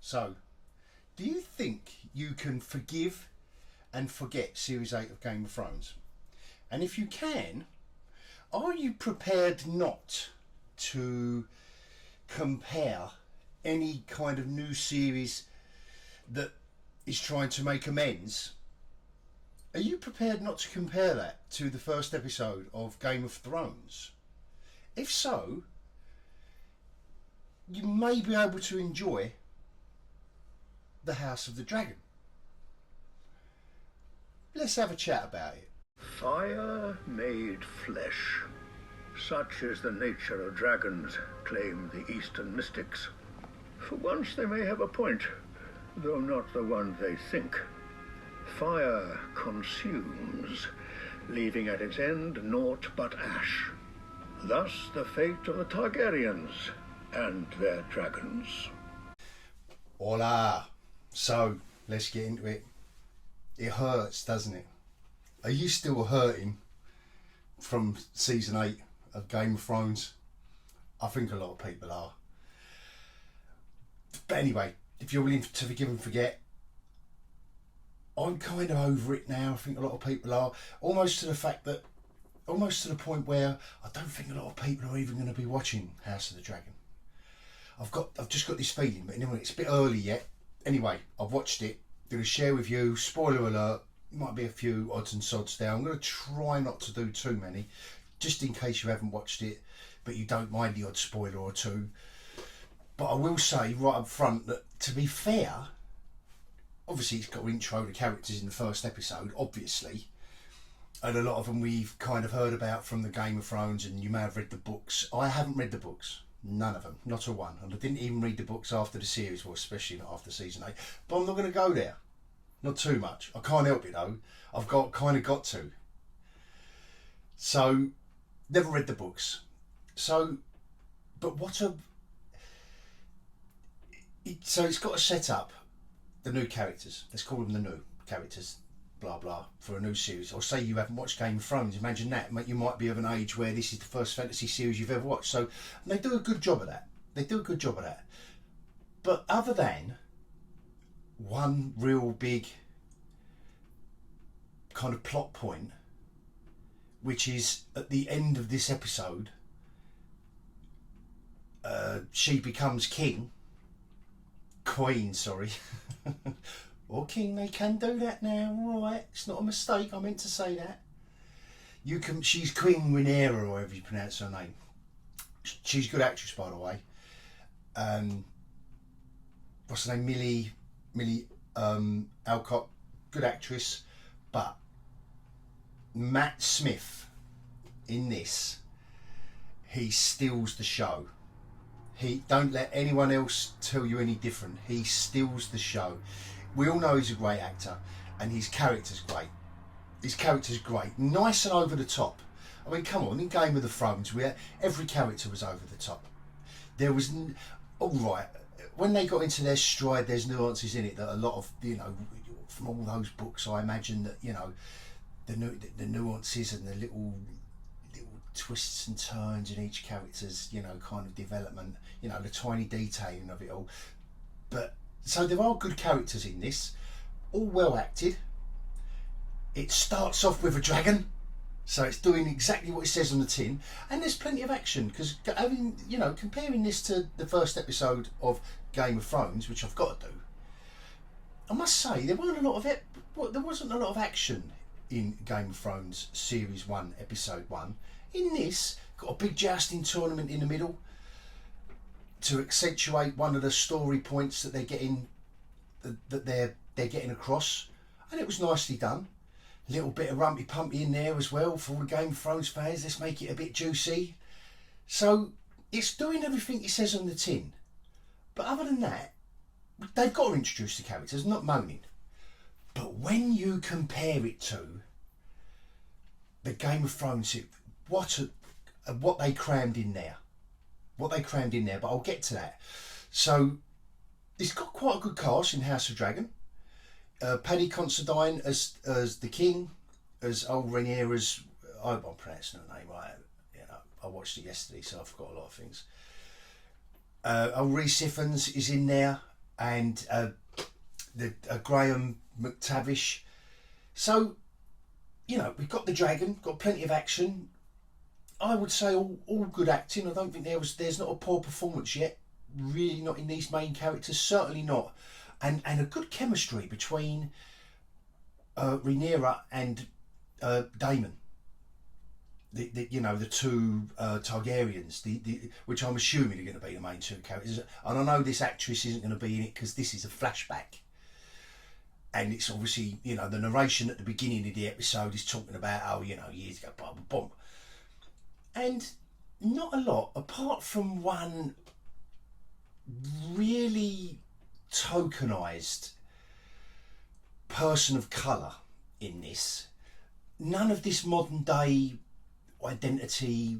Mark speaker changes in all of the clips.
Speaker 1: So, do you think you can forgive and forget Series 8 of Game of Thrones? And if you can, are you prepared not to compare any kind of new series that is trying to make amends? Are you prepared not to compare that to the first episode of Game of Thrones? If so, you may be able to enjoy the House of the Dragon. Let's have a chat about it.
Speaker 2: Fire made flesh. Such is the nature of dragons, claim the Eastern mystics. For once they may have a point, though not the one they think. Fire consumes, leaving at its end naught but ash. Thus the fate of the Targaryens and their dragons.
Speaker 1: Hola. So, let's get into it. It hurts, doesn't it? Are you still hurting from season 8 of Game of Thrones? I think a lot of people are. But anyway, if you're willing to forgive and forget, I'm kind of over it now. I think a lot of people are. Almost to the point where I don't think a lot of people are even going to be watching House of the Dragon. I've just got this feeling, but anyway, it's a bit early yet. Anyway, I've watched it. I'm going to share with you. Spoiler alert. Might be a few odds and sods there. I'm going to try not to do too many, just in case you haven't watched it, but you don't mind the odd spoiler or two. But I will say right up front that, to be fair, obviously it's got to intro the characters in the first episode, obviously. And a lot of them we've kind of heard about from the Game of Thrones, and you may have read the books. I haven't read the books. None of them. Not a one. And I didn't even read the books after the series, well, especially not after season 8. But I'm not going to go there. Not too much. I can't help it though. I've got to. So, never read the books. So, but so it's got to set up the new characters. Let's call them the new characters, blah blah, for a new series. Or say you haven't watched Game of Thrones. Imagine that. You might be of an age where this is the first fantasy series you've ever watched. So they do a good job of that. But other than one real big kind of plot point, which is at the end of this episode, she becomes queen, sorry. Or king, they can do that now, right? It's not a mistake, I meant to say that. She's Queen Rhaenyra, or however you pronounce her name. She's a good actress, by the way. What's her name? Millie Alcott, good actress. But Matt Smith, in this, he steals the show. Don't let anyone else tell you any different. He steals the show. We all know he's a great actor, and his character's great. Nice and over the top. I mean, come on, in Game of the Thrones, where every character was over the top. There was, all right, when they got into their stride, there's nuances in it that a lot of, from all those books, I imagine that, the nuances and the little twists and turns in each character's, kind of development, the tiny detailing of it all. But so there are good characters in this, all well acted. It starts off with a dragon, so it's doing exactly what it says on the tin, and there's plenty of action. Because comparing this to the first episode of Game of Thrones, which I've got to do, I must say there wasn't a lot of action in Game of Thrones Series 1, Episode 1. In this, got a big jousting tournament in the middle to accentuate one of the story points that they're getting across, and it was nicely done. A little bit of rumpy pumpy in there as well for all the Game of Thrones fans. Let's make it a bit juicy. So it's doing everything it says on the tin. But other than that, they've got to introduce the characters, not moaning. But when you compare it to the Game of Thrones, what they crammed in there. But I'll get to that. So it's got quite a good cast in House of Dragon. Paddy Considine as the king, as old Rhaenyra's, I hope I'm pronouncing her name right. I watched it yesterday, so I forgot a lot of things. Old Rhys Ifans is in there and the Graham McTavish. So, you know, we've got the dragon, got plenty of action. I would say all good acting. I don't think there's not a poor performance yet. Really not in these main characters, certainly not. And a good chemistry between Rhaenyra and Daemon. The two Targaryens, which I'm assuming are going to be the main two characters. And I know this actress isn't going to be in it because this is a flashback. And it's obviously, you know, the narration at the beginning of the episode is talking about, oh, you know, years ago, blah, blah, blah. And not a lot, apart from one really tokenised person of colour in this. None of this modern day identity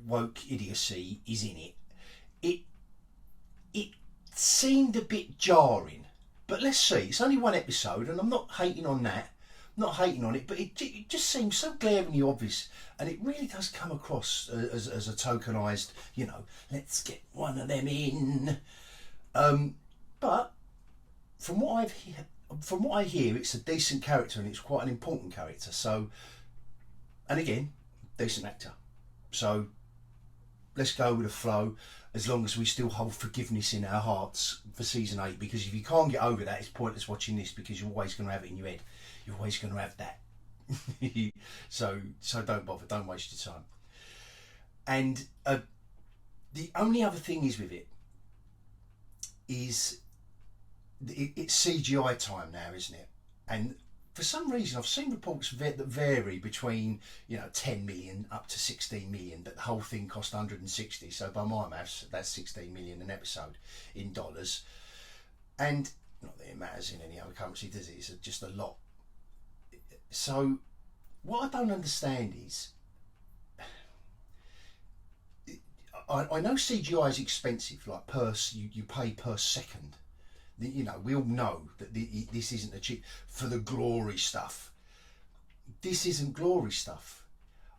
Speaker 1: woke idiocy is in it. It seemed a bit jarring, but let's see. It's only one episode, and I'm not hating on that. I'm not hating on it, but it just seems so glaringly obvious, and it really does come across as a tokenised, you know, let's get one of them in. But from what I hear, it's a decent character, and it's quite an important character. So, and again, decent actor. So let's go with the flow, as long as we still hold forgiveness in our hearts for season 8, because if you can't get over that, it's pointless watching this, because you're always going to have it in your head. You're always going to have that. so don't bother, don't waste your time. And the only other thing is with it is it's CGI time now, isn't it? And for some reason, I've seen reports that vary between, you know, 10 million up to 16 million, but the whole thing cost 160. So by my maths, that's 16 million an episode in dollars. And not that it matters in any other currency, does it? It's just a lot. So what I don't understand is, I know CGI is expensive, like you pay per second. You know, we all know that this isn't a cheap for the glory stuff. This isn't glory stuff.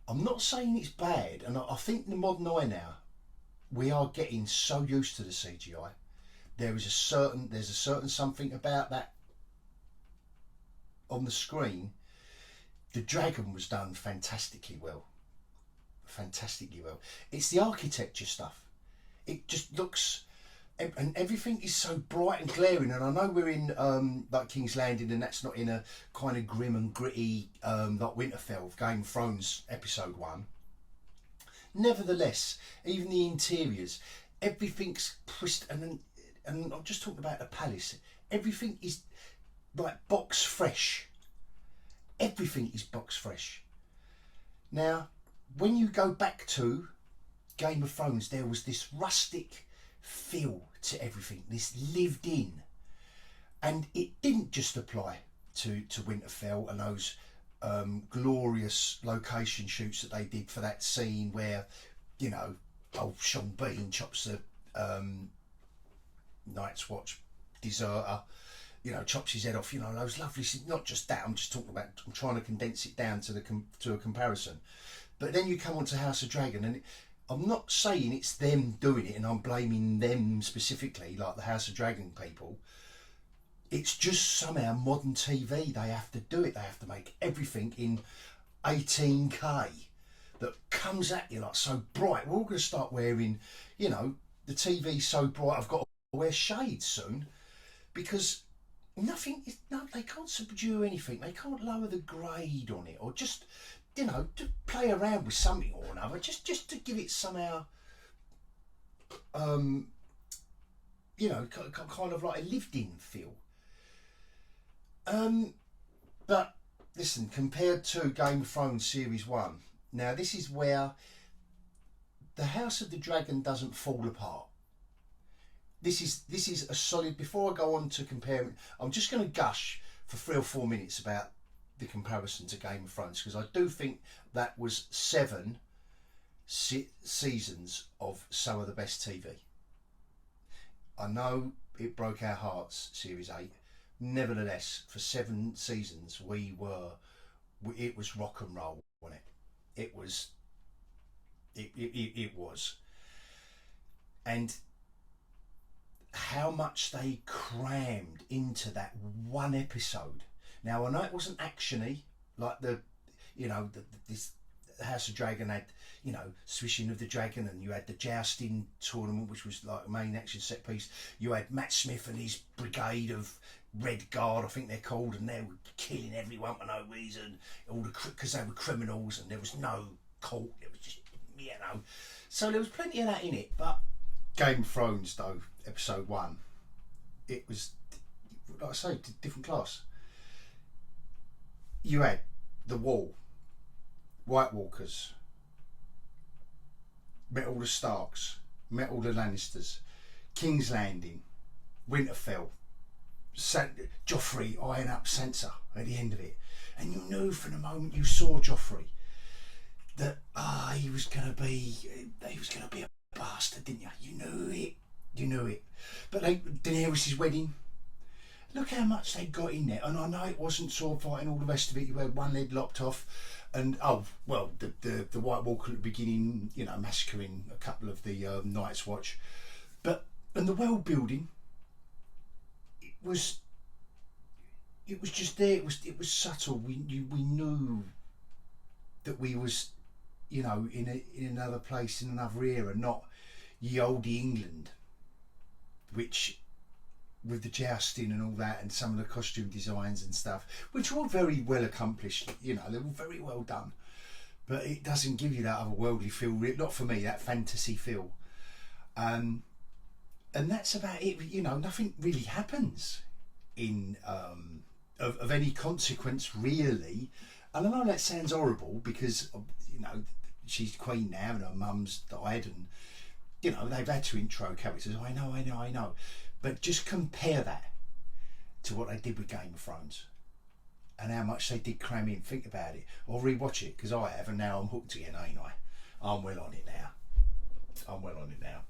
Speaker 1: I'm not saying it's bad, and I think the modern eye now, we are getting so used to the CGI. There's a certain something about that on the screen. The dragon was done fantastically well. Fantastically well. It's the architecture stuff. It just looks, and everything is so bright and glaring. And I know we're in like King's Landing, and that's not in a kind of grim and gritty like Winterfell of Game of Thrones episode 1. Nevertheless, even the interiors, everything's twist, and I'm just talking about the palace. Everything is like box fresh. Everything is box fresh. Now, when you go back to Game of Thrones, there was this rustic feel to everything, this lived in, and it didn't just apply to Winterfell and those glorious location shoots that they did for that scene where, you know, old Sean Bean chops the Night's Watch deserter, you know, chops his head off, you know, those lovely, not just that, I'm just talking about, I'm trying to condense it down to a comparison. But then you come on to House of Dragon, and I'm not saying it's them doing it and I'm blaming them specifically, like the House of Dragon people. It's just somehow modern TV, they have to do it. They have to make everything in 18K that comes at you like so bright. We're all going to start wearing, you know, the TV's so bright I've got to wear shades soon, because they can't subdue anything. They can't lower the grade on it, or just, you know, to play around with something or another, just to give it somehow, you know, kind of like a lived-in feel. But listen, compared to Game of Thrones Series 1, now this is where the House of the Dragon doesn't fall apart. This is a solid. Before I go on to comparing, I'm just going to gush for 3 or 4 minutes about the comparison to Game of Thrones, because I do think that was 7 seasons of some of the best TV. I know it broke our hearts, Series 8. Nevertheless, for 7 seasons, it was rock and roll, wasn't it? It was. It was. And how much they crammed into that one episode. Now I know it wasn't actiony like this House of Dragon had, swishing of the dragon, and you had the jousting tournament, which was like a main action set piece. You had Matt Smith and his brigade of Red Guard, I think they're called, and they were killing everyone for no reason, because they were criminals, and there was no court. It was just, So there was plenty of that in it. But Game of Thrones, though, episode 1, it was, like I say, different class. You had the Wall, White Walkers, met all the Starks, met all the Lannisters, King's Landing, Winterfell, Joffrey eyeing up Sansa at the end of it, and you knew from the moment you saw Joffrey that he was gonna be a bastard, didn't you? You knew it. But Daenerys' wedding. Look how much they got in there, and I know it wasn't sword fighting, all the rest of it. You had one leg lopped off, and the White Walker at the beginning, massacring a couple of the Night's Watch, and the world building. It was just there. It was subtle. We knew that we was, in another place, in another era, not ye olde England, which, with the jousting and all that, and some of the costume designs and stuff, which were all very well accomplished, they were very well done, but it doesn't give you that otherworldly feel, not for me, that fantasy feel. And that's about it. Nothing really happens in of any consequence, really. And I know that sounds horrible, because she's queen now and her mum's died, and they've had to intro characters. I know. But just compare that to what they did with Game of Thrones, and how much they did cram in. Think about it, or rewatch it, because I have, and now I'm hooked again, ain't I? I'm well on it now.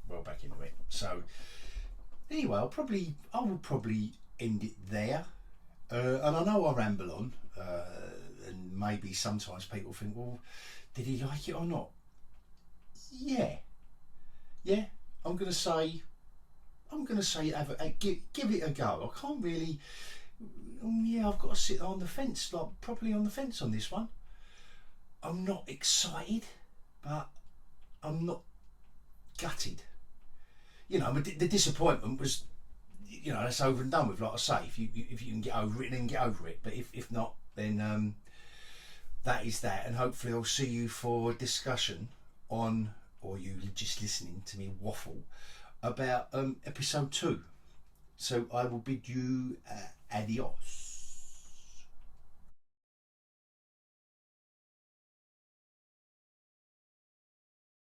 Speaker 1: Well back into it. So anyway, I will probably end it there. And I know I ramble on, and maybe sometimes people think, well, did he like it or not? Yeah. I'm gonna say give it a go. I can't really. I've got to sit on the fence, properly on the fence on this one. I'm not excited, but I'm not gutted. The disappointment was, that's over and done with. Like I say, if you can get over it, then get over it. But if not, then that is that. And hopefully I'll see you for discussion on, or you just listening to me waffle about episode 2. So I will bid you adios.